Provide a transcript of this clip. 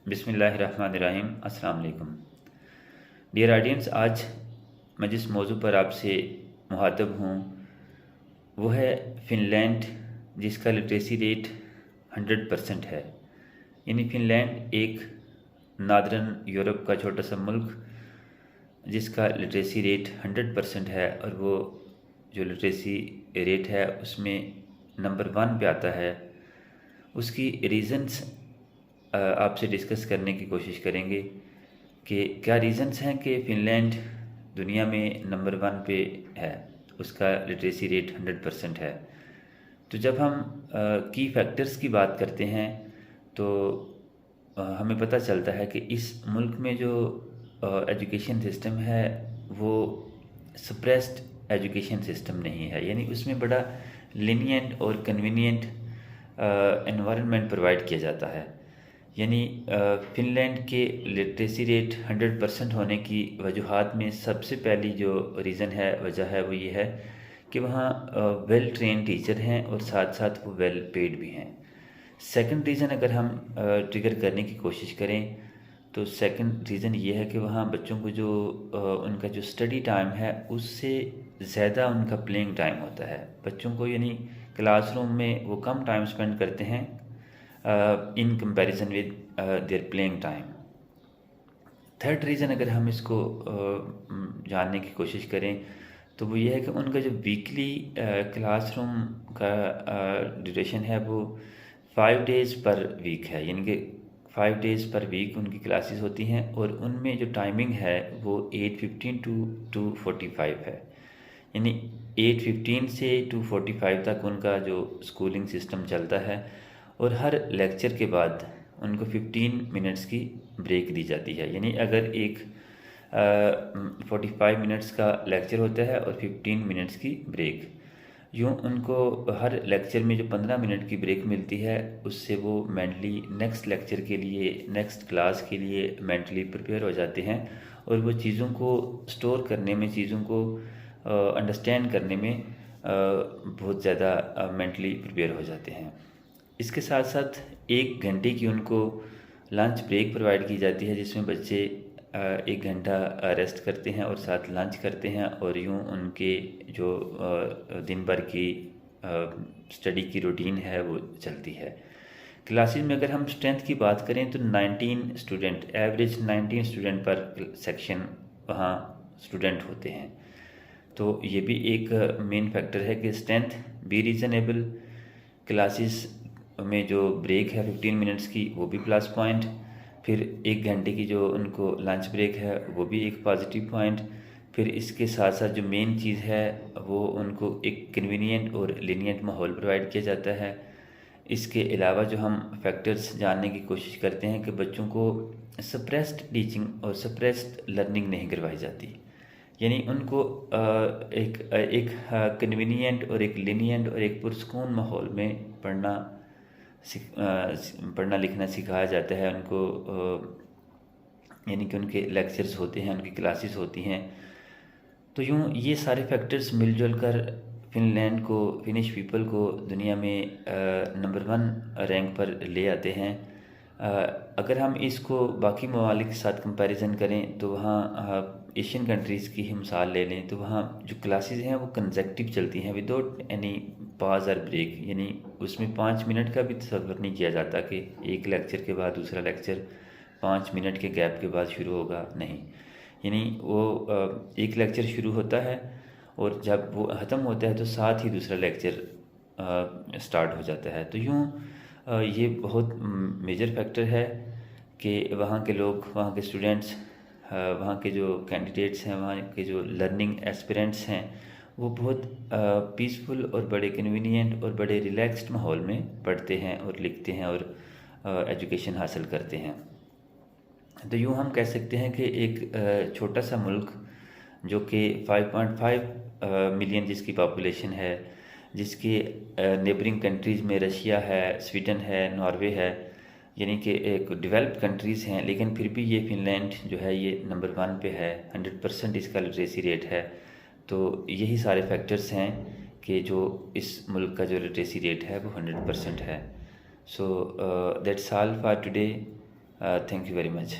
बिस्मिल्लाहिर्रहमानिर्रहीम। अस्सलाम वालेकुम। डियर ऑडियंस, आज मैं जिस मौजू पर आपसे मुखातब हूँ वो है फ़िनलैंड, जिसका लिटरेसी रेट 100% है। यानी फ़िनलैंड एक नादरन यूरोप का छोटा सा मुल्क जिसका लिटरेसी रेट 100% है, और वो जो लिटरेसी रेट है उसमें नंबर 1 पे आता है। उसकी रीज़न्स आपसे डिस्कस करने की कोशिश करेंगे कि क्या रीज़न्स हैं कि फ़िनलैंड दुनिया में नंबर 1 पे है, उसका लिटरेसी रेट 100% है। तो जब हम की फैक्टर्स की बात करते हैं तो हमें पता चलता है कि इस मुल्क में जो एजुकेशन सिस्टम है वो सप्रेस्ड एजुकेशन सिस्टम नहीं है। यानी उसमें बड़ा लीनियंट और कन्वीनियंट एनवायरनमेंट प्रोवाइड किया जाता है। यानी फ़िनलैंड के लिटरेसी रेट 100% होने की वजूहात में सबसे पहली जो रीज़न है, वजह है, वो ये है कि वहाँ वेल ट्रेन टीचर हैं और साथ साथ वो वेल पेड भी हैं। सेकंड रीज़न अगर हम ट्रिगर करने की कोशिश करें तो सेकंड रीज़न ये है कि वहाँ बच्चों को जो उनका जो स्टडी टाइम है उससे ज़्यादा उनका प्लेइंग टाइम होता है बच्चों को। यानी क्लासरूम में वो कम टाइम स्पेंड करते हैं in comparison with their playing time. Third reason अगर हम इसको जानने की कोशिश करें तो वो ये है कि उनका जो वीकली क्लासरूम का ड्यूरेशन है वो 5 डेज़ पर वीक है। यानी कि 5 डेज़ पर वीक उनकी क्लासेस होती हैं और उनमें जो टाइमिंग है वो 8:15 टू 2:45 है। यानी 8:15 से 2:45 तक उनका जो स्कूलिंग सिस्टम चलता है, और हर लेक्चर के बाद उनको 15 मिनट्स की ब्रेक दी जाती है। यानी अगर एक 45 मिनट्स का लेक्चर होता है और 15 मिनट्स की ब्रेक, यूँ उनको हर लेक्चर में जो 15 मिनट की ब्रेक मिलती है उससे वो मेंटली नेक्स्ट लेक्चर के लिए, नेक्स्ट क्लास के लिए मेंटली प्रिपेयर हो जाते हैं, और वो चीज़ों को स्टोर करने में, चीज़ों को अंडरस्टैंड करने में बहुत ज़्यादा मेंटली प्रिपेयर हो जाते हैं। इसके साथ साथ 1 घंटे की उनको लंच ब्रेक प्रोवाइड की जाती है, जिसमें बच्चे 1 घंटा रेस्ट करते हैं और साथ लंच करते हैं, और यूँ उनके जो दिन भर की स्टडी की रूटीन है वो चलती है। क्लासेस में अगर हम स्ट्रेंथ की बात करें तो 19 स्टूडेंट, एवरेज 19 स्टूडेंट पर सेक्शन वहाँ स्टूडेंट होते हैं। तो ये भी एक मेन फैक्टर है कि स्ट्रेंथ भी रीज़नेबल, क्लासेस में जो ब्रेक है 15 मिनट्स की वो भी प्लस पॉइंट, फिर 1 घंटे की जो उनको लंच ब्रेक है वो भी एक पॉजिटिव पॉइंट। फिर इसके साथ साथ जो मेन चीज़ है वो उनको एक कन्वीनियंट और लीनियंट माहौल प्रोवाइड किया जाता है। इसके अलावा जो हम फैक्टर्स जानने की कोशिश करते हैं कि बच्चों को सप्रेस्ड टीचिंग और सप्रेस्ड लर्निंग नहीं करवाई जाती। यानी उनको एक कन्वीनियंट और एक लीनियंट और एक पुरस्कून माहौल में पढ़ना लिखना सिखाया जाता है उनको। यानी कि उनके लेक्चर्स होते हैं, उनकी क्लासेस होती हैं। तो यूँ ये सारे फैक्टर्स मिलजुल कर फ़िनलैंड को, फिनिश पीपल को दुनिया में नंबर 1 रैंक पर ले आते हैं। अगर हम इसको बाकी ममालिक के साथ कंपैरिजन करें तो वहाँ एशियन कंट्रीज़ की ही मिसाल ले लें तो वहाँ जो क्लासेस हैं वो कंसेक्टिव चलती हैं विदाउट एनी पॉज और ब्रेक। यानी उसमें 5 मिनट का भी तसव्वुर नहीं किया जाता कि एक लेक्चर के बाद दूसरा लेक्चर 5 मिनट के गैप के बाद शुरू होगा, नहीं। यानी वो एक लेक्चर शुरू होता है और जब वो ख़त्म होता है तो साथ ही दूसरा लेक्चर स्टार्ट हो जाता है। तो यूँ ये बहुत मेजर फैक्टर है कि वहाँ के लोग, वहाँ के स्टूडेंट्स, वहाँ के जो कैंडिडेट्स हैं, वहाँ के जो लर्निंग एस्पिरेंट्स हैं वो बहुत पीसफुल और बड़े कन्वीनियंट और बड़े रिलैक्स्ड माहौल में पढ़ते हैं और लिखते हैं और एजुकेशन हासिल करते हैं। तो यूँ हम कह सकते हैं कि एक छोटा सा मुल्क जो कि 5.5 मिलियन जिसकी पॉपुलेशन है, जिसके नेबरिंग कंट्रीज़ में रशिया है, स्वीडन है, नॉर्वे है, यानी कि एक डेवलप्ड कंट्रीज़ हैं, लेकिन फिर भी ये फ़िनलैंड जो है ये नंबर 1 पे है। 100% इसका लिटरेसी रेट है। तो यही सारे फैक्टर्स हैं कि जो इस मुल्क का जो लिटरेसी रेट है वो 100% है। So that's all for today. Thank you very much.